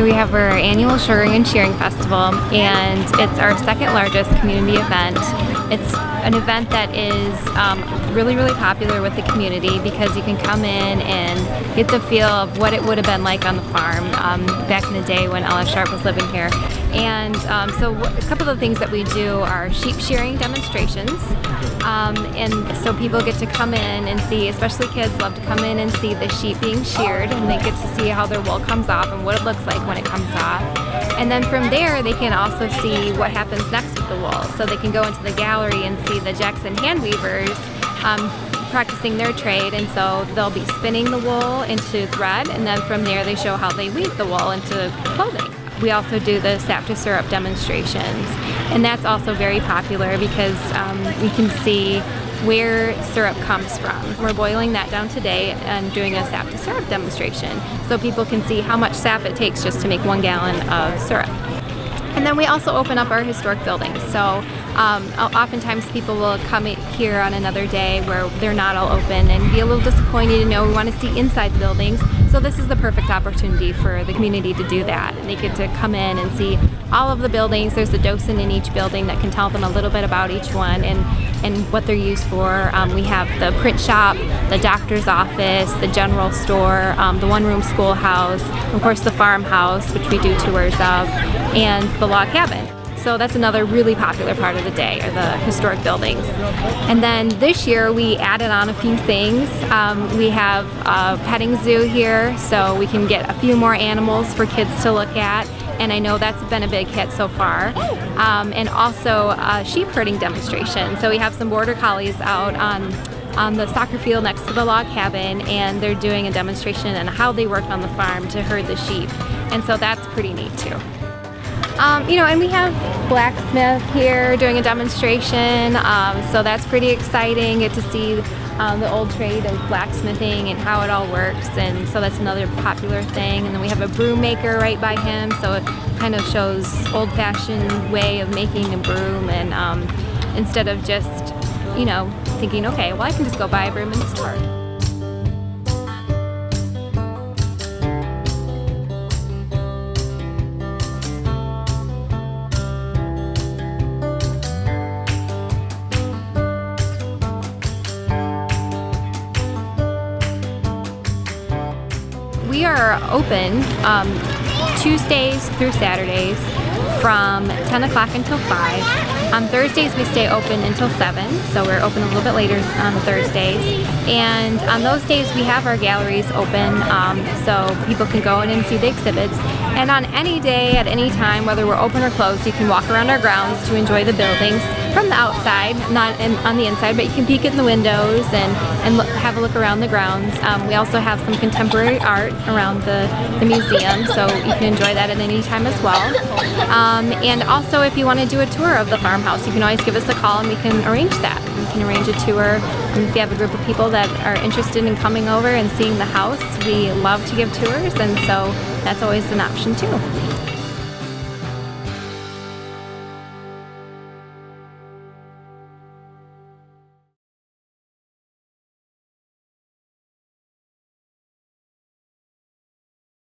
we have our annual Shearing and Shearing Festival, and it's our second largest community event. It's an event that is really popular with the community because you can come in and get the feel of what it would have been like on the farm back in the day when Ella Sharp was living here. And so a couple of the things that we do are sheep shearing demonstrations, and so people get to come in and see, especially kids love to come in and see the sheep being sheared, and they get to see how their wool comes off and what it looks like when it comes off. And then from there they can also see what happens next with the wool, so they can go into the gallery and see the Jackson hand weavers practicing their trade, and so they'll be spinning the wool into thread, and then from there they show how they weave the wool into clothing. We also do the sap to syrup demonstrations, and that's also very popular because we can see where syrup comes from. We're boiling that down today and doing a sap to syrup demonstration so people can see how much sap it takes just to make 1 gallon of syrup. And then we also open up our historic buildings. So oftentimes people will come here on another day where they're not all open and be a little disappointed to know we want to see inside the buildings. So this is the perfect opportunity for the community to do that. And they get to come in and see all of the buildings. There's a docent in each building that can tell them a little bit about each one and what they're used for. We have the print shop, the doctor's office, the general store, the one-room schoolhouse, of course the farmhouse, which we do tours of, and the log cabin. So that's another really popular part of the day, are the historic buildings. And then this year we added on a few things. We have a petting zoo here, so we can get a few more animals for kids to look at, and I know that's been a big hit so far. And also a sheep herding demonstration. So we have some border collies out on the soccer field next to the log cabin, and they're doing a demonstration on how they work on the farm to herd the sheep. And so that's pretty neat too. And we have blacksmith here doing a demonstration, so that's pretty exciting. Get to see the old trade of blacksmithing and how it all works, and so that's another popular thing. And then we have a broom maker right by him, so it kind of shows old-fashioned way of making a broom, and instead of just, thinking, okay, well I can just go buy a broom in the store. We are open Tuesdays through Saturdays from 10 o'clock until 5. On Thursdays we stay open until 7, so we're open a little bit later on Thursdays. And on those days we have our galleries open, so people can go in and see the exhibits. And on any day, at any time, whether we're open or closed, you can walk around our grounds to enjoy the buildings from the outside, not on the inside, but you can peek in the windows and have a look around the grounds. We also have some contemporary art around the museum, so you can enjoy that at any time as well. And also, if you want to do a tour of the farmhouse, you can always give us a call and we can arrange that. We can arrange a tour. And if you have a group of people that are interested in coming over and seeing the house, we love to give tours, and so that's always an option too.